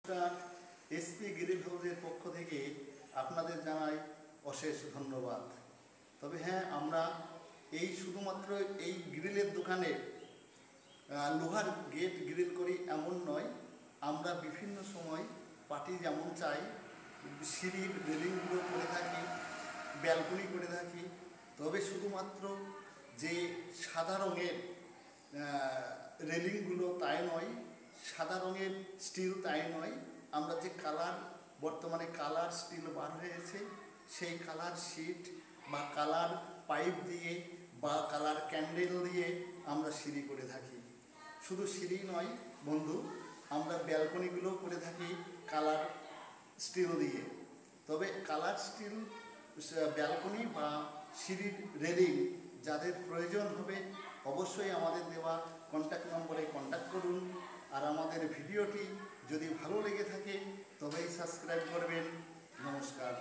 নমস্কার, SP grill হাউসের পক্ষ থেকে আপনাদের জানাই অশেষ ধন্যবাদ। তবে হ্যাঁ, আমরা শুধুমাত্র এই গ্রিলের দোকানে লোহার গেট গ্রিল করি এমন নয়, আমরা বিভিন্ন সময় পার্টি যেমন চাই সিঁড়ির রেলিংগুলো করে থাকি, ব্যালকনি করে থাকি। তবে শুধুমাত্র যে সাদা রঙের রেলিংগুলো তাই নয়, সাদা রঙের স্টিল তাই নয়, আমরা যে বর্তমানে কালার স্টিল বার হয়েছে সেই কালার শিট বা কালার পাইপ দিয়ে বা কালার ক্যান্ডেল দিয়ে আমরা সিঁড়ি করে থাকি। শুধু সিঁড়ি নয় বন্ধু, আমরা ব্যালকনিগুলো করে থাকি কালার স্টিল দিয়ে। তবে কালার স্টিল ব্যালকনি বা সিঁড়ির রেলিং যাদের প্রয়োজন হবে অবশ্যই আমাদের দেওয়া কন্ট্যাক্ট নম্বরে কন্ট্যাক্ট করুন। আর আমাদের ভিডিওটি যদি ভালো লেগে থাকে তবেই সাবস্ক্রাইব করবেন। নমস্কার।